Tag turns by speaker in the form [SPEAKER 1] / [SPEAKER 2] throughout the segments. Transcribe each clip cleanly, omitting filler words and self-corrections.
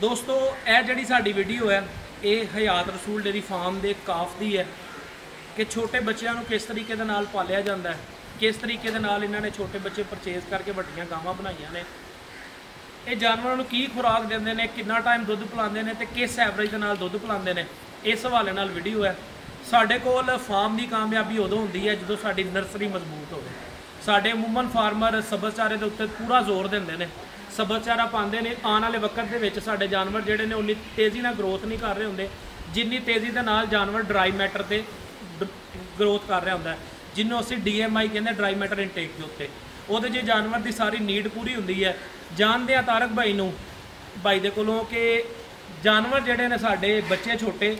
[SPEAKER 1] ਦੋਸਤੋ ਇਹ ਜਿਹੜੀ ਸਾਡੀ ਵੀਡੀਓ ਹੈ ਇਹ ਹਯਾਤ ਰਸੂਲ ਡੇਰੀ ਫਾਰਮ ਦੇ ਕਾਫ ਦੀ ਹੈ ਕਿ ਛੋਟੇ ਬੱਚਿਆਂ ਨੂੰ ਕਿਸ ਤਰੀਕੇ ਦੇ ਨਾਲ ਪਾਲਿਆ ਜਾਂਦਾ ਹੈ, ਕਿਸ ਤਰੀਕੇ ਦੇ ਨਾਲ ਇਹਨਾਂ ਨੇ ਛੋਟੇ ਬੱਚੇ ਪਰਚੇਜ਼ ਕਰਕੇ ਵੱਡੀਆਂ ਗਾਵਾਂ ਬਣਾਈਆਂ ਨੇ। ਇਹ ਜਾਨਵਰਾਂ ਨੂੰ ਕੀ ਖੁਰਾਕ ਦਿੰਦੇ ਨੇ, ਕਿੰਨਾ ਟਾਈਮ ਦੁੱਧ ਪਿਲਾਉਂਦੇ ਨੇ ਤੇ ਕਿਸ ਐਵਰੇਜ ਦੇ ਨਾਲ ਦੁੱਧ ਪਿਲਾਉਂਦੇ ਨੇ, ਇਸ ਹਵਾਲੇ ਨਾਲ ਵੀਡੀਓ ਹੈ। ਸਾਡੇ ਕੋਲ ਫਾਰਮ ਦੀ ਕਾਮਯਾਬੀ ਉਦੋਂ ਹੁੰਦੀ ਹੈ ਜਦੋਂ ਸਾਡੀ ਨਰਸਰੀ ਮਜ਼ਬੂਤ ਹੋਵੇ। ਸਾਡੇ ਅਮੂਮਨ ਫਾਰਮਰ ਸਬਜ਼ਚਾਰੇ ਦੇ ਉੱਤੇ ਪੂਰਾ ਜ਼ੋਰ ਦਿੰਦੇ ਨੇ, ਸਬਜ਼ਚਾਰਾ ਪਾਉਂਦੇ ਨੇ। ਆਉਣ ਵਾਲੇ ਵਕਤ ਦੇ ਵਿੱਚ ਸਾਡੇ ਜਾਨਵਰ ਜਿਹੜੇ ਨੇ ਉਨੀ ਤੇਜ਼ੀ ਨਾਲ ਗਰੋਥ ਨਹੀਂ ਕਰ ਰਹੇ ਹੁੰਦੇ ਜਿੰਨੀ ਤੇਜ਼ੀ ਦੇ ਨਾਲ ਜਾਨਵਰ ਡਰਾਈ ਮੈਟਰ ਤੇ ਗਰੋਥ ਕਰ ਰਿਹਾ ਹੁੰਦਾ, ਜਿਹਨੂੰ ਅਸੀਂ DMI ਕਹਿੰਦੇ ਡਰਾਈ ਮੈਟਰ ਇਨਟੇਕ ਦੇ ਉੱਤੇ। ਉਹਦੇ 'ਚ ਜਾਨਵਰ ਦੀ ਸਾਰੀ ਨੀਡ ਪੂਰੀ ਹੁੰਦੀ ਹੈ। ਜਾਣਦੇ ਆ ਤਾਰਕ ਭਾਈ ਦੇ ਕੋਲੋਂ ਕਿ ਜਾਨਵਰ ਜਿਹੜੇ ਨੇ ਸਾਡੇ ਬੱਚੇ ਛੋਟੇ,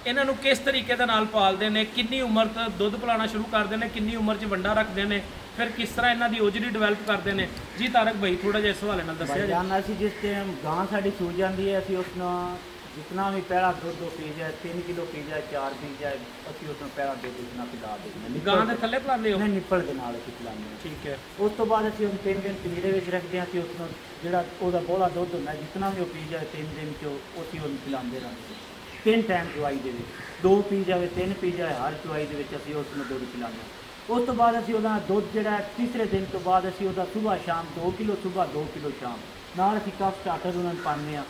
[SPEAKER 1] ਇਹਨਾਂ ਨੂੰ ਕਿਸ ਤਰੀਕੇ ਦੇ ਨਾਲ ਪਾਲਦੇ ਨੇ, ਕਿੰਨੀ ਉਮਰ ਤੋਂ ਦੁੱਧ ਪਿਲਾਉਣਾ ਸ਼ੁਰੂ ਕਰਦੇ ਨੇ, ਕਿੰਨੀ ਉਮਰ 'ਚ ਵੰਡਾ ਰੱਖਦੇ ਨੇ, ਫਿਰ ਕਿਸ ਤਰ੍ਹਾਂ ਇਹਨਾਂ ਦੀ ਓਜਰੀ ਡਿਵੈਲਪ ਕਰਦੇ ਨੇ। ਜੀ ਤਾਰਕ ਭਾਈ ਥੋੜਾ ਜਿਹਾ ਇਸ ਹਵਾਲੇ ਨਾਲ ਦੱਸਿਆ
[SPEAKER 2] ਜਾਨਣਾ ਅਸੀਂ ਜਿਸ ਟਾਈਮ ਗਾਂ ਸਾਡੀ ਸੂ ਜਾਂਦੀ ਹੈ ਅਸੀਂ ਉਸ ਨਾਲ जितना भी पहला दुध पी जाए 3 किलो पी जाए 4 पी जाए ਅਸੀਂ ਉਸ ਨੂੰ ਪਹਿਲਾ ਦੁੱਧ ਇतना ਪਿਲਾ ਦਿੰਦੇ
[SPEAKER 1] ਗਾਂ ਦੇ ਥੱਲੇ ਪਿਲਾਉਂਦੇ ਹੋ?
[SPEAKER 2] ਨਹੀਂ, ਨਿੱਪਲ ਦੇ ਨਾਲ ਅਸੀਂ ਪਿਲਾਉਂਦੇ ਹਾਂ।
[SPEAKER 1] ਠੀਕ ਹੈ।
[SPEAKER 2] ਉਸ ਤੋਂ ਬਾਅਦ ਅਸੀਂ ਉਹਨੂੰ 3 ਦਿਨ ਪਨੀਰੇ ਵਿੱਚ ਰੱਖਦੇ ਹਾਂ। ਅਸੀਂ ਉਸ ਨੂੰ ਜਿਹੜਾ ਉਹਦਾ ਬੋਲਾ ਦੁੱਧ ਹੁੰਦਾ ਜਿੰਨਾ ਵੀ ਉਹ ਪੀ ਜਾਏ 3 ਦਿਨ 'ਚ ਅਸੀਂ ਉਹਨੂੰ ਪਿਲਾਉਂਦੇ ਰਹਿੰਦੇ। 3 ਟਾਈਮ ਚੁਆਈ ਦੇ ਵਿੱਚ 2 ਪੀ ਜਾਵੇ 3 ਪੀ ਜਾਏ ਹਰ ਚੁਆਈ ਦੇ ਵਿੱਚ ਅਸੀਂ ਉਸ ਨੂੰ ਦੁੱਧ ਪਿਲਾਉਂਦੇ ਹਾਂ। ਉਸ ਤੋਂ ਬਾਅਦ ਅਸੀਂ ਉਹਦਾ ਦੁੱਧ ਜਿਹੜਾ ਤੀਸਰੇ ਦਿਨ ਤੋਂ ਬਾਅਦ ਅਸੀਂ ਉਹਦਾ ਸੁਬਾਹ ਸ਼ਾਮ 2 ਕਿਲੋ ਸੁਬਾਹ 2 ਕਿਲੋ ਸ਼ਾਮ ਨਾਲ ਅਸੀਂ ਕਫ ਸਟਾਰਟਰ ਉਹਨਾਂ ਨੂੰ ਪਾਉਂਦੇ ਹਾਂ।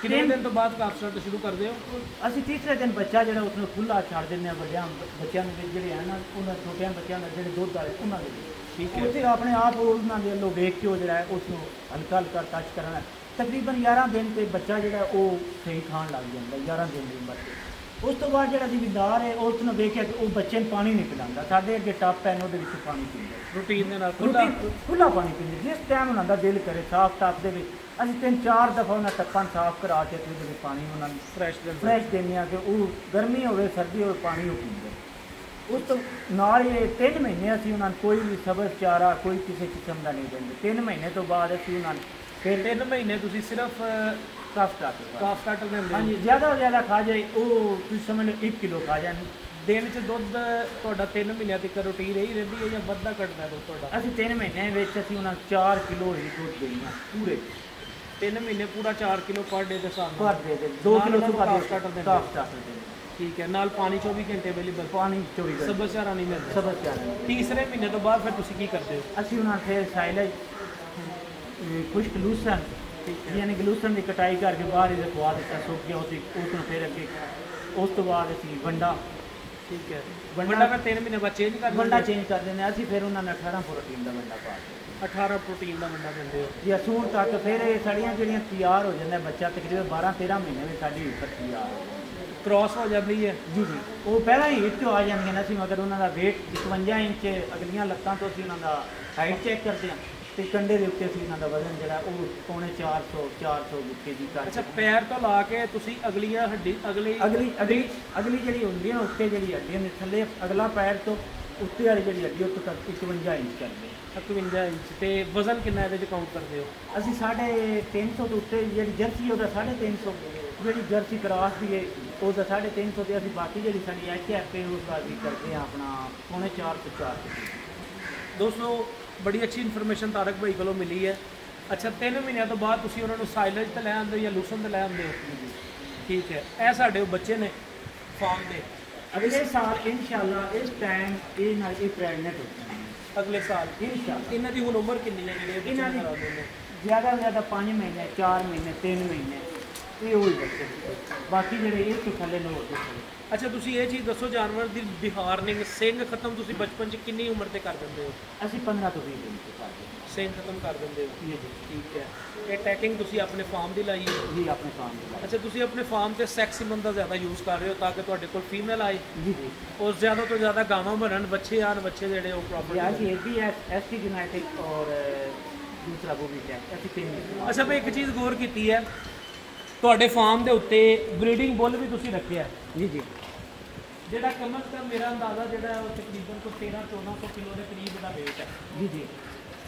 [SPEAKER 1] ਕਿੰਨੇ ਦਿਨ ਤੋਂ ਬਾਅਦ ਕਫ ਸਟਾਰਟਰ ਸ਼ੁਰੂ ਕਰਦੇ ਹੋ?
[SPEAKER 2] ਅਸੀਂ ਤੀਸਰੇ ਦਿਨ ਬੱਚਾ ਜਿਹੜਾ ਉਸ ਨੂੰ ਖੁੱਲਾ ਛੱਡ ਦਿੰਦੇ ਹਾਂ। ਵੱਡਿਆਂ ਬੱਚਿਆਂ ਨੂੰ ਜਿਹੜੇ ਹੈ ਨਾ ਉਹਨਾਂ ਛੋਟਿਆਂ ਬੱਚਿਆਂ ਦਾ ਜਿਹੜੇ ਦੁੱਧ ਵਾਲੇ ਉਹਨਾਂ ਦੇ। ਠੀਕ ਹੈ। ਉੱਥੇ ਆਪਣੇ ਆਪ ਉਹਨਾਂ ਦੇ ਵੱਲੋਂ ਵੇਖ ਕੇ ਉਹ ਜਿਹੜਾ ਹੈ ਉਸ ਨੂੰ ਹਲਕਾ ਹਲਕਾ ਟੱਚ ਕਰਨਾ। ਤਕਰੀਬਨ 11 ਦਿਨ ਤੇ ਬੱਚਾ ਜਿਹੜਾ ਉਹ ਸਹੀ ਖਾਣ ਲੱਗ ਜਾਂਦਾ 11 ਦਿਨ ਦੀ ਉਮਰ ਤੇ। ਉਸ ਤੋਂ ਬਾਅਦ ਜਿਹੜਾ ਜ਼ਿਮੀਂਦਾਰ ਹੈ ਉਸ ਨੂੰ ਵੇਖਿਆ ਕਿ ਉਹ ਬੱਚੇ ਨੂੰ ਪਾਣੀ ਨਹੀਂ ਪਿਲਾਉਂਦਾ। ਸਾਡੇ ਅੱਗੇ ਟੱਪ ਹੈ ਉਹਦੇ ਵਿੱਚ ਪਾਣੀ ਪੀਂਦਾ
[SPEAKER 1] ਰੂਟੀਨ ਦੇ ਨਾਲ
[SPEAKER 2] ਖੁੱਲਾ ਪਾਣੀ ਪੀਂਦੇ। ਜਿਸ ਟਾਈਮ ਉਹਨਾਂ ਦਾ ਦਿਲ ਕਰੇ ਸਾਫ਼ ਟੱਪ ਦੇ ਵਿੱਚ ਅਸੀਂ 3-4 ਦਫਾ ਉਹਨਾਂ ਟੱਪਾਂ ਸਾਫ਼ ਕਰਾ ਕੇ ਉਹਦੇ ਵਿੱਚ ਪਾਣੀ ਉਹਨਾਂ ਨੂੰ ਫਰੈਸ਼ ਦਿੰਦੇ ਹਾਂ ਕਿ ਉਹ ਗਰਮੀ ਹੋਵੇ ਸਰਦੀ ਹੋਵੇ ਪਾਣੀ ਉਹ ਪੀਂਦੇ। ਉਸ ਤੋਂ ਨਾਲ ਇਹ 3 ਮਹੀਨੇ ਅਸੀਂ ਉਹਨਾਂ ਨੂੰ ਕੋਈ ਵੀ ਸਬਜ਼ ਚਾਰਾ ਕੋਈ ਕਿਸੇ ਕਿਸਮ ਦਾ ਨਹੀਂ ਦਿੰਦੇ। 3 ਮਹੀਨੇ ਤੋਂ ਬਾਅਦ ਅਸੀਂ ਉਹਨਾਂ ਨੂੰ ਫਿਰ
[SPEAKER 1] 3 ਮਹੀਨੇ ਤੁਸੀਂ ਸਿਰਫ
[SPEAKER 2] ਕਫ ਸਟਾਰਟਰ
[SPEAKER 1] ਦਿੰਦੇ?
[SPEAKER 2] ਹਾਂਜੀ, ਜ਼ਿਆਦਾ ਤੋਂ ਜ਼ਿਆਦਾ ਖਾ ਜਾਏ ਉਹ ਤੁਸੀਂ ਸਮਝ ਲਓ 1 ਕਿਲੋ ਖਾ ਜਾਣ।
[SPEAKER 1] ਦਿਨ 'ਚ ਦੁੱਧ ਤੁਹਾਡਾ 3 ਮਹੀਨਿਆਂ ਤੱਕ ਰੂਟੀਨ ਇਹੀ ਰਹਿੰਦੀ ਹੈ ਜਾਂ ਵੱਧਦਾ ਘਟਦਾ ਦੁੱਧ ਤੁਹਾਡਾ?
[SPEAKER 2] ਅਸੀਂ 3 ਮਹੀਨਿਆਂ ਵਿੱਚ ਅਸੀਂ ਉਹਨਾਂ ਨੂੰ 4 ਕਿਲੋ ਹੀ ਦੁੱਧ ਦਿੰਦੇ ਹਾਂ ਪੂਰੇ
[SPEAKER 1] 3 ਮਹੀਨੇ ਪੂਰਾ 4 ਕਿਲੋ ਪਰ ਡੇ ਦੇ ਹਿਸਾਬ ਨਾਲ
[SPEAKER 2] ਦੇ 2 ਕਿਲੋ ਸੁਬਹ
[SPEAKER 1] ਸਟਾਰਟਰ ਦਿੰਦੇ। ਠੀਕ ਹੈ। ਨਾਲ ਪਾਣੀ 24 ਘੰਟੇ ਅਵੇਲੇਬਲ?
[SPEAKER 2] ਪਾਣੀ 24 ਘੰਟੇ
[SPEAKER 1] ਸਬਜ਼ ਚਾਰਾ ਨਹੀਂ ਮਿਲਦਾ?
[SPEAKER 2] ਸਬਜ਼ ਚਾਰਾ।
[SPEAKER 1] ਤੀਸਰੇ ਮਹੀਨੇ ਤੋਂ ਬਾਅਦ ਫਿਰ ਤੁਸੀਂ ਕੀ ਕਰਦੇ ਹੋ?
[SPEAKER 2] ਅਸੀਂ ਉਹਨਾਂ ਨੂੰ ਫਿਰ ਸਾਈਲੇਜ ਖੁਸ਼ਕ ਲੂਸਨ ਯਾਨੀ ਕਿ ਲੂਸਨ ਦੀ ਕਟਾਈ ਕਰਕੇ ਬਾਹਰ ਹੀ ਰਖਵਾ ਦਿੱਤਾ ਸੁੱਕ ਗਿਆ। ਉਸ ਨੂੰ ਫਿਰ ਅੱਗੇ ਉਸ ਤੋਂ ਬਾਅਦ ਅਸੀਂ ਵੰਡਾ।
[SPEAKER 1] ਠੀਕ ਹੈ। ਵੰਡਾ ਫਿਰ 3 ਮਹੀਨੇ ਬਾਅਦ ਚੇਂਜ ਕਰ
[SPEAKER 2] ਵੰਡਾ ਚੇਂਜ ਕਰ ਦਿੰਦੇ। ਅਸੀਂ ਫਿਰ ਉਹਨਾਂ ਨੂੰ 18 ਪ੍ਰੋਟੀਨ ਦਾ ਵੰਡਾ ਪਾ ਦਿੱਤਾ।
[SPEAKER 1] 18 ਪ੍ਰੋਟੀਨ ਦਾ ਵੰਡਾ ਦਿੰਦੇ ਹੋ
[SPEAKER 2] ਜੀ? ਅਸੂਲ ਤੱਕ ਫਿਰ ਇਹ ਸਾਡੀਆਂ ਜਿਹੜੀਆਂ ਤਿਆਰ ਹੋ ਜਾਂਦਾ ਬੱਚਾ ਤਕਰੀਬਨ 12-13 ਮਹੀਨੇ ਵਿੱਚ ਸਾਡੀ ਹਿੱਟ ਤਿਆਰ ਹੋ ਜਾਂਦੀ
[SPEAKER 1] ਕ੍ਰਾਸ ਹੋ ਜਾਂਦੀ ਹੈ।
[SPEAKER 2] ਜੀ ਜੀ, ਉਹ ਪਹਿਲਾਂ ਹੀ ਹਿੱਟ ਆ ਜਾਂਦੀਆਂ ਨੇ। ਅਸੀਂ ਮਗਰ ਉਹਨਾਂ ਦਾ ਵੇਟ 51 ਇੰਚ ਅਗਲੀਆਂ ਲੱਤਾਂ ਤੋਂ ਅਸੀਂ ਉਹਨਾਂ ਦਾ ਹਾਈਟ ਚੈੱਕ ਕਰਦੇ ਹਾਂ ਤੇ ਕੰਡੇ ਦੇ ਉੱਤੇ ਅਸੀਂ ਇਹਨਾਂ ਦਾ ਵਜ਼ਨ ਜਿਹੜਾ ਉਹ ਪੌਣੇ 400 ਕੇਜੀ ਕਰ।
[SPEAKER 1] ਅੱਛਾ, ਪੈਰ ਤੋਂ ਲਾ ਕੇ ਤੁਸੀਂ ਅਗਲੀਆਂ ਹੱਡੀ ਅਗਲੀ
[SPEAKER 2] ਜਿਹੜੀ ਹੁੰਦੀ ਹੈ ਨਾ ਉੱਤੇ ਜਿਹੜੀ ਹੱਡੀ ਹੁੰਦੀ ਥੱਲੇ ਅਗਲਾ ਪੈਰ ਤੋਂ ਉੱਤੇ ਵਾਲੀ ਜਿਹੜੀ ਹੱਡੀ ਉੱਥੇ ਤੱਕ 51 ਇੰਚ ਕਰਦੇ।
[SPEAKER 1] 51 ਇੰਚ। ਤੇ ਵਜ਼ਨ ਕਿੰਨਾ ਇਹਦੇ 'ਚ ਕਾਊਂਟ ਕਰਦੇ ਹੋ?
[SPEAKER 2] ਅਸੀਂ 350 ਤੋਂ ਉੱਤੇ ਜਿਹੜੀ ਜਰਸੀ ਉਹਦਾ 350, ਜਿਹੜੀ ਜਰਸੀ ਕਰਾਸ ਦੀ ਹੈ ਉਹਦਾ 350 ਤੇ ਅਸੀਂ ਬਾਕੀ ਜਿਹੜੀ ਸਾਡੀ HF ਹੈ ਉਸ ਦਾ ਵੀ ਕਰਦੇ ਹਾਂ ਆਪਣਾ ਪੌਣੇ 400।
[SPEAKER 1] ਦੋਸਤੋ ਬੜੀ ਅੱਛੀ ਇਨਫੋਰਮੇਸ਼ਨ ਤਾਰਕ ਭਾਈ ਕੋਲੋਂ ਮਿਲੀ ਹੈ। ਅੱਛਾ, 3 ਮਹੀਨਿਆਂ ਤੋਂ ਬਾਅਦ ਤੁਸੀਂ ਉਹਨਾਂ ਨੂੰ ਸਾਈਲੇਜ ਤੇ ਲੈ ਆਉਂਦੇ ਹੋ ਜਾਂ ਲੂਸਨ ਤੇ ਲੈ ਆਉਂਦੇ ਹੋ? ਠੀਕ ਹੈ। ਇਹ ਸਾਡੇ ਬੱਚੇ ਨੇ ਫਾਰਮ ਦੇ।
[SPEAKER 2] ਅਗਲੇ ਸਾਲ ਇਨਸ਼ਾਅੱਲਾ ਇਸ ਟਾਈਮ ਇਹ ਪ੍ਰੈਗਨੈਂਟ ਹੋ ਜਾਣਗੇ।
[SPEAKER 1] ਅਗਲੇ ਸਾਲ
[SPEAKER 2] ਇਨਸ਼ਾਅੱਲਾ।
[SPEAKER 1] ਇਹਨਾਂ ਦੀ ਹੁਣ ਉਮਰ ਕਿੰਨੀ ਹੈ ਜਿਹੜੇ
[SPEAKER 2] ਇਹਨਾਂ ਦੀ ਜ਼ਿਆਦਾ ਤੋਂ ਜ਼ਿਆਦਾ 5 ਮਹੀਨੇ 4 ਮਹੀਨੇ 3 ਮਹੀਨੇ ਇਹ ਉਹੀ ਬੱਚੇ। ਬਾਕੀ ਜਿਹੜੇ ਇਹ ਤੋਂ ਥੱਲੇ ਨੂੰ ਹੋ ਜਾਂਦੇ।
[SPEAKER 1] ਅੱਛਾ, ਤੁਸੀਂ ਇਹ ਚੀਜ਼ ਦੱਸੋ ਜਾਨਵਰ ਦੀ ਬਿਹਾਰਨਿੰਗ ਸਿੰਘ ਖਤਮ ਤੁਸੀਂ ਬਚਪਨ 'ਚ ਕਿੰਨੀ ਉਮਰ ਤੇ ਕਰ ਦਿੰਦੇ ਹੋ?
[SPEAKER 2] ਅਸੀਂ 15 ਤੋਂ 20 ਦਿਨ ਤੇ ਕਰਦੇ ਹਾਂ।
[SPEAKER 1] ਸਿੰਘ ਖਤਮ ਕਰ ਦਿੰਦੇ ਹੋ?
[SPEAKER 2] ਜੀ ਜੀ।
[SPEAKER 1] ਠੀਕ ਹੈ। ਇਹ ਟੈਕਿੰਗ ਤੁਸੀਂ ਆਪਣੇ ਫਾਰਮ ਦੀ ਲਾਈ ਹੈ?
[SPEAKER 2] ਜੀ, ਆਪਣੇ ਫਾਰਮ ਦੀ।
[SPEAKER 1] ਅੱਛਾ, ਤੁਸੀਂ ਆਪਣੇ ਫਾਰਮ ਤੇ ਸੈਕਸ ਸੀਮਨ ਦਾ ਜ਼ਿਆਦਾ ਯੂਜ਼ ਕਰ ਰਹੇ ਹੋ ਤਾਂ ਕਿ ਤੁਹਾਡੇ ਕੋਲ ਫੀਮੇਲ ਆਏ?
[SPEAKER 2] ਜੀ ਜੀ।
[SPEAKER 1] ਉਹ ਜ਼ਿਆਦਾ ਤੋਂ ਜ਼ਿਆਦਾ ਗਾਵਾਂ ਬਣਨ, ਬੱਚੇ ਆਣ, ਬੱਚੇ ਜਿਹੜੇ ਉਹ ਪ੍ਰੋਪਰ।
[SPEAKER 2] ਜੀ, ABS ST ਜੈਨੇਟਿਕ ਔਰ ਦੂਸਰਾ ਉਹ ਵੀ ਟੈਕ ਅਸੀਂ 3।
[SPEAKER 1] ਅੱਛਾ, ਮੈਂ ਇੱਕ ਚੀਜ਼ ਗੌਰ ਕੀਤੀ ਹੈ ਤੁਹਾਡੇ ਫਾਰਮ ਦੇ ਉੱਤੇ ਬਰੀਡਿੰਗ ਬੁੱਲ ਵੀ ਤੁਸੀਂ ਰੱਖਿਆ?
[SPEAKER 2] ਜੀ ਜੀ।
[SPEAKER 1] ਜਿਹੜਾ ਕਮ ਅਜ਼ ਕਮ ਮੇਰਾ ਅੰਦਾਜ਼ਾ ਜਿਹੜਾ ਉਹ ਤਕਰੀਬਨ ਕੋਈ 1300-1400 ਕਿਲੋ ਦੇ ਕਰੀਬ ਦਾ ਵੇਟ ਹੈ।
[SPEAKER 2] ਜੀ ਜੀ।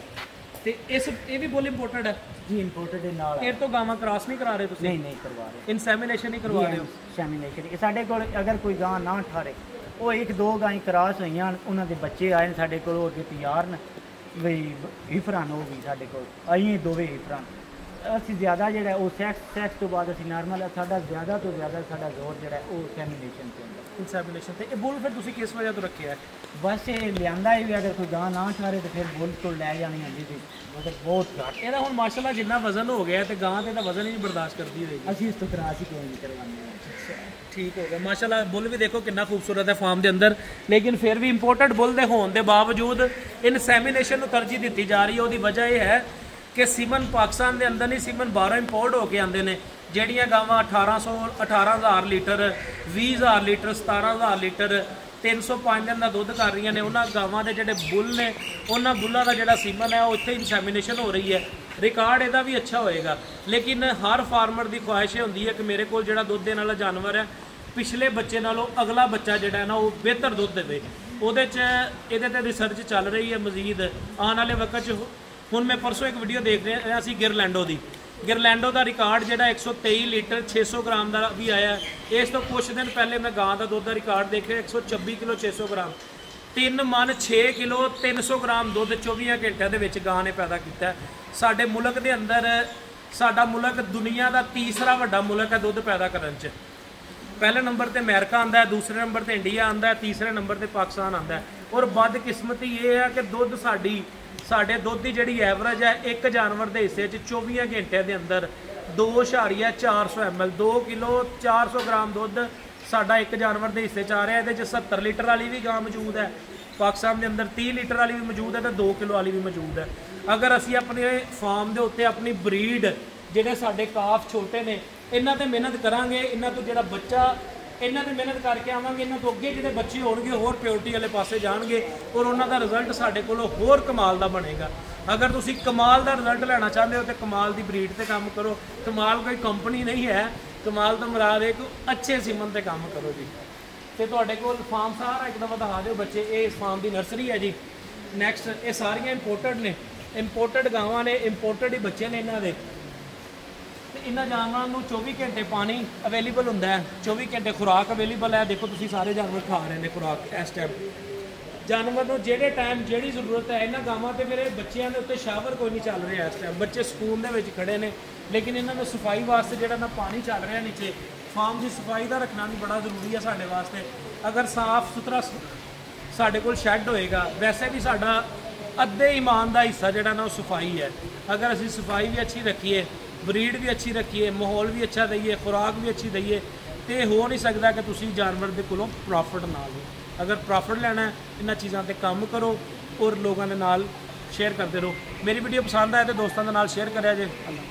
[SPEAKER 1] ਤੇ ਇਹ ਵੀ ਬੁੱਲ ਇੰਪੋਰਟਡ ਹੈ?
[SPEAKER 2] ਜੀ, ਇੰਪੋਰਟਡ ਦੇ ਨਾਲ।
[SPEAKER 1] ਇਹ ਤੋਂ ਗਾਵਾਂ ਕ੍ਰਾਸ ਨਹੀਂ ਕਰਾ ਰਹੇ ਤੁਸੀਂ?
[SPEAKER 2] ਨਹੀਂ ਕਰਵਾ ਰਹੇ।
[SPEAKER 1] ਇਨਸੈਮੀਨੇਸ਼ਨ ਹੀ ਕਰਵਾ ਰਹੇ ਹੋ?
[SPEAKER 2] ਇਨਸੈਮੀਨੇਸ਼ਨ। ਸਾਡੇ ਕੋਲ ਅਗਰ ਕੋਈ ਗਾਂ ਨਾ ਠਾਰੇ ਉਹ 1-2 ਗਾਂ ਕ੍ਰਾਸ ਹੋਈਆਂ ਉਹਨਾਂ ਦੇ ਬੱਚੇ ਆਏ ਨੇ ਸਾਡੇ ਕੋਲ, ਉਹ ਅੱਗੇ ਤਿਆਰ ਨੇ ਵੀ ਹਿਫਰਨ ਹੋ ਗਈ ਸਾਡੇ ਕੋਲ ਆਈਆਂ ਦੋਵੇਂ ਹਿਫਰਨ। ਅਸੀਂ ਜ਼ਿਆਦਾ ਜਿਹੜਾ ਉਹ ਸੈਕਸ ਤੋਂ ਬਾਅਦ ਅਸੀਂ ਨਾਰਮਲ ਸਾਡਾ ਜ਼ਿਆਦਾ ਤੋਂ ਜ਼ਿਆਦਾ ਸਾਡਾ ਜ਼ੋਰ ਜਿਹੜਾ ਉਹ ਸੈਮੀਨੇਸ਼ਨ ਤੇ ਹੁੰਦਾ।
[SPEAKER 1] ਇਨਸੈਮੀਨੇਸ਼ਨ ਤੇ ਇਹ ਬੁੱਲ ਫਿਰ ਤੁਸੀਂ ਕਿਸ ਵਜ੍ਹਾ ਤੋਂ ਰੱਖਿਆ ਹੈ?
[SPEAKER 2] ਬਸ ਇਹ ਲਿਆਂਦਾ ਹੀ ਵੀ ਅਗਰ ਕੋਈ ਗਾਂ ਨਾ ਛਾਰੇ ਤੇ ਫਿਰ ਬੁੱਲ ਤੋਂ ਲੈ ਜਾਣੀ ਹੁੰਦੀ ਸੀ, ਮਤਲਬ ਬਹੁਤ ਘੱਟ।
[SPEAKER 1] ਇਹਦਾ ਹੁਣ ਮਾਸ਼ਾਅੱਲਾ ਜਿੰਨਾ ਵਜ਼ਨ ਹੋ ਗਿਆ ਤੇ ਗਾਂ ਤੇ ਤਾਂ ਵਜ਼ਨ ਹੀ ਨਹੀਂ ਬਰਦਾਸ਼ਤ ਕਰਦੀ ਹੋਏਗੀ।
[SPEAKER 2] ਅਸੀਂ ਇਸ ਤੋਂ ਕਰਾਸ ਹੀ ਕਿਉਂ ਨਹੀਂ ਕਰਵਾਉਂਦੇ ਹਾਂ।
[SPEAKER 1] ਠੀਕ ਹੋ ਗਿਆ ਮਾਸ਼ਾਅੱਲਾ। ਬੁੱਲ ਵੀ ਦੇਖੋ ਕਿੰਨਾ ਖੂਬਸੂਰਤ ਹੈ ਫਾਰਮ ਦੇ ਅੰਦਰ, ਲੇਕਿਨ ਫਿਰ ਵੀ ਇੰਪੋਰਟਡ ਬੁੱਲ ਦੇ ਹੋਣ ਦੇ ਬਾਵਜੂਦ ਇਨਸੈਮੀਨੇਸ਼ਨ ਨੂੰ ਤਰਜੀਹ ਦਿੱਤੀ ਜਾ ਰਹੀ ਹੈ। ਉਹਦੀ ਵਜ੍ਹਾ ਇਹ ਹੈ ਕਿ ਸੀਮਨ ਪਾਕਿਸਤਾਨ ਦੇ ਅੰਦਰ ਨਹੀਂ, ਸੀਮਨ ਬਾਹਰੋਂ ਇੰਪੋਰਟ ਹੋ ਕੇ ਆਉਂਦੇ ਨੇ। ਜਿਹੜੀਆਂ ਗਾਵਾਂ 18,000 ਲੀਟਰ, 20,000 ਲੀਟਰ, 17,000 ਲੀਟਰ, 305 ਦਿਨ ਦਾ ਦੁੱਧ ਕਰ ਰਹੀਆਂ ਨੇ, ਉਹਨਾਂ ਗਾਵਾਂ ਦੇ ਜਿਹੜੇ ਬੁੱਲ ਨੇ, ਉਹਨਾਂ ਬੁੱਲਾਂ ਦਾ ਜਿਹੜਾ ਸੀਮਨ ਹੈ ਉਹ ਇੱਥੇ ਇਨਸੈਮੀਨੇਸ਼ਨ ਹੋ ਰਹੀ ਹੈ। ਰਿਕਾਰਡ ਇਹਦਾ ਵੀ ਅੱਛਾ ਹੋਏਗਾ, ਲੇਕਿਨ ਹਰ ਫਾਰਮਰ ਦੀ ਖੁਆਇਸ਼ ਹੁੰਦੀ ਹੈ ਕਿ ਮੇਰੇ ਕੋਲ ਜਿਹੜਾ ਦੁੱਧ ਦੇਣ ਵਾਲਾ ਜਾਨਵਰ ਹੈ ਪਿਛਲੇ ਬੱਚੇ ਨਾਲੋਂ ਅਗਲਾ ਬੱਚਾ ਜਿਹੜਾ ਹੈ ਨਾ ਉਹ ਬਿਹਤਰ ਦੁੱਧ ਦੇਵੇ। ਉਹਦੇ 'ਚ ਇਹਦੇ ਤੇ ਰਿਸਰਚ ਚੱਲ ਰਹੀ ਹੈ ਮਜ਼ੀਦ ਆਉਣ ਵਾਲੇ ਵਕਤ 'ਚ। ਹੁਣ ਮੈਂ ਪਰਸੋਂ ਇੱਕ ਵੀਡੀਓ ਦੇਖ ਰਿਹਾ ਸੀ ਗਿਰਲੈਂਡੋ ਦੀ। ਗਿਰਲੈਂਡੋ ਦਾ ਰਿਕਾਰਡ ਜਿਹੜਾ 123 ਲੀਟਰ 600 ਗ੍ਰਾਮ ਦਾ ਵੀ ਆਇਆ। ਇਸ ਤੋਂ ਕੁਝ ਦਿਨ ਪਹਿਲੇ ਮੈਂ ਗਾਂ ਦਾ ਦੁੱਧ ਦਾ ਰਿਕਾਰਡ ਦੇਖਿਆ 126 ਕਿਲੋ 600 ਗ੍ਰਾਮ। 3 ਮਣ 6 ਕਿਲੋ 300 ਗ੍ਰਾਮ ਦੁੱਧ 24 ਘੰਟਿਆਂ ਦੇ ਵਿੱਚ ਗਾਂ ਨੇ ਪੈਦਾ ਕੀਤਾ। ਸਾਡੇ ਮੁਲਕ ਦੇ ਅੰਦਰ, ਸਾਡਾ ਮੁਲਕ ਦੁਨੀਆ ਦਾ ਤੀਸਰਾ ਵੱਡਾ ਮੁਲਕ ਹੈ ਦੁੱਧ ਪੈਦਾ ਕਰਨ 'ਚ। ਪਹਿਲੇ ਨੰਬਰ ਤੇ ਅਮਰੀਕਾ ਆਂਦਾ ਹੈ, ਦੂਸਰੇ ਨੰਬਰ ਤੇ ਇੰਡੀਆ ਆਂਦਾ ਹੈ, ਤੀਸਰੇ ਨੰਬਰ ਤੇ ਪਾਕਿਸਤਾਨ ਆਂਦਾ ਹੈ। ਔਰ ਬਦਕਿਸਮਤੀ ਇਹ ਹੈ ਕਿ ਦੁੱਧ ਸਾਡੇ ਦੁੱਧ ਦੀ ਜਿਹੜੀ ਐਵਰੇਜ ਹੈ ਇੱਕ ਜਾਨਵਰ ਦੇ ਹਿੱਸੇ 'ਚ 24 ਘੰਟਿਆਂ ਦੇ ਅੰਦਰ 2.400 ml 2 ਕਿਲੋ 400 ਗ੍ਰਾਮ ਦੁੱਧ ਸਾਡਾ ਇੱਕ ਜਾਨਵਰ ਦੇ ਹਿੱਸੇ 'ਚ ਆ ਰਿਹਾ। ਇਹਦੇ 'ਚ 70 ਲੀਟਰ ਵਾਲੀ ਵੀ ਗਾਂ ਮੌਜੂਦ ਹੈ ਪਾਕਿਸਤਾਨ ਦੇ ਅੰਦਰ, 30 ਲੀਟਰ ਵਾਲੀ ਵੀ ਮੌਜੂਦ ਹੈ ਤੇ 2 ਕਿਲੋ ਵਾਲੀ ਵੀ ਮੌਜੂਦ ਹੈ। ਅਗਰ ਅਸੀਂ ਆਪਣੇ ਫਾਰਮ ਦੇ ਉੱਤੇ ਆਪਣੀ ਬਰੀਡ, ਜਿਹੜੇ ਸਾਡੇ ਕਾਫ ਛੋਟੇ ਨੇ, ਇਹਨਾਂ ਤੇ ਮਿਹਨਤ ਕਰਾਂਗੇ, ਇਹਨਾਂ ਤੋਂ ਜਿਹੜਾ ਬੱਚਾ, ਇਹਨਾਂ ਤੇ ਮਿਹਨਤ ਕਰਕੇ ਆਵਾਂਗੇ, ਇਹਨਾਂ ਤੋਂ ਅੱਗੇ ਜਿਹੜੇ ਬੱਚੇ ਹੋਣਗੇ ਹੋਰ ਪਿਓਰਟੀ ਵਾਲੇ ਪਾਸੇ ਜਾਣਗੇ ਔਰ ਉਹਨਾਂ ਦਾ ਰਿਜ਼ਲਟ ਸਾਡੇ ਕੋਲੋਂ ਹੋਰ ਕਮਾਲ ਦਾ ਬਣੇਗਾ। ਅਗਰ ਤੁਸੀਂ ਕਮਾਲ ਦਾ ਰਿਜ਼ਲਟ ਲੈਣਾ ਚਾਹੁੰਦੇ ਹੋ ਤਾਂ ਕਮਾਲ ਦੀ ਬਰੀਡ ਤੇ ਕੰਮ ਕਰੋ। ਕਮਾਲ ਕੋਈ ਕੰਪਨੀ ਨਹੀਂ ਹੈ, ਕਮਾਲ ਤੋਂ ਮੁਰਾਦ ਹੈ ਕਿ ਅੱਛੇ ਸੀਮਨ ਤੇ ਕੰਮ ਕਰੋ ਜੀ। ਤੇ ਤੁਹਾਡੇ ਕੋਲ ਫਾਰਮ ਸਾਰਾ ਇੱਕ ਦਫਾ ਦਿਖਾ ਦਿਓ ਬੱਚੇ। ਇਹ ਇਸ ਫਾਰਮ ਦੀ ਨਰਸਰੀ ਹੈ ਜੀ। ਨੈਕਸਟ ਇਹ ਸਾਰੀਆਂ ਇੰਪੋਰਟਡ ਨੇ, ਇੰਪੋਰਟਡ ਗਾਵਾਂ ਨੇ, ਇੰਪੋਰਟਡ ਹੀ ਬੱਚੇ ਨੇ ਇਹਨਾਂ ਦੇ। ਤੇ ਇਹਨਾਂ ਜਾਨਵਰਾਂ ਨੂੰ 24 ਘੰਟੇ ਪਾਣੀ ਅਵੇਲੇਬਲ ਹੁੰਦਾ ਹੈ, 24 ਘੰਟੇ ਖੁਰਾਕ ਅਵੇਲੇਬਲ ਹੈ। ਦੇਖੋ ਤੁਸੀਂ ਸਾਰੇ ਜਾਨਵਰ ਖਾ ਰਹੇ ਨੇ ਖੁਰਾਕ ਇਸ ਟਾਈਮ। ਜਾਨਵਰ ਨੂੰ ਜਿਹੜੇ ਟਾਈਮ ਜਿਹੜੀ ਜ਼ਰੂਰਤ ਹੈ, ਇਹਨਾਂ ਗਾਵਾਂ ਤੇ ਮੇਰੇ ਬੱਚਿਆਂ ਦੇ ਉੱਤੇ ਸ਼ਾਵਰ ਕੋਈ ਨਹੀਂ ਚੱਲ ਰਿਹਾ ਇਸ ਟਾਈਮ। ਬੱਚੇ ਸਕੂਲ ਦੇ ਵਿੱਚ ਖੜੇ ਨੇ, ਲੇਕਿਨ ਇਹਨਾਂ ਨੂੰ ਸਫਾਈ ਵਾਸਤੇ ਜਿਹੜਾ ਨਾ ਪਾਣੀ ਚੱਲ ਰਿਹਾ ਨੀਚੇ, ਫਾਰਮ ਦੀ ਸਫਾਈ ਦਾ ਰੱਖਣਾ ਵੀ ਬੜਾ ਜ਼ਰੂਰੀ ਹੈ ਸਾਡੇ ਵਾਸਤੇ। ਅਗਰ ਸਾਫ਼ ਸੁਥਰਾ ਸਾਡੇ ਕੋਲ ਸ਼ੈੱਡ ਹੋਏਗਾ, ਵੈਸੇ ਵੀ ਸਾਡਾ ਅੱਧੇ ਈਮਾਨ ਦਾ ਹਿੱਸਾ ਜਿਹੜਾ ਨਾ ਉਹ ਸਫਾਈ ਹੈ। ਅਗਰ ਅਸੀਂ ਸਫਾਈ ਵੀ ਅੱਛੀ ਰੱਖੀਏ, ਬਰੀਡ ਵੀ ਅੱਛੀ ਰੱਖੀਏ, ਮਾਹੌਲ ਵੀ ਅੱਛਾ ਦਈਏ, ਖੁਰਾਕ ਵੀ ਅੱਛੀ ਦਈਏ, ਤੇ ਹੋ ਨਹੀਂ ਸਕਦਾ ਕਿ ਤੁਸੀਂ ਜਾਨਵਰ ਦੇ ਕੋਲੋਂ ਪ੍ਰੋਫਿਟ ਨਾ ਲਓ। ਅਗਰ ਪ੍ਰੋਫਿਟ ਲੈਣਾ ਇਹਨਾਂ ਚੀਜ਼ਾਂ ਤੇ ਕੰਮ ਕਰੋ ਔਰ ਲੋਕਾਂ ਦੇ ਨਾਲ ਸ਼ੇਅਰ ਕਰਦੇ ਰਹੋ। ਮੇਰੀ ਵੀਡੀਓ ਪਸੰਦ ਆਏ ਤਾਂ ਦੋਸਤਾਂ ਦੇ ਨਾਲ ਸ਼ੇਅਰ ਕਰਿਆ ਜੇ। ਅੱਲਾ।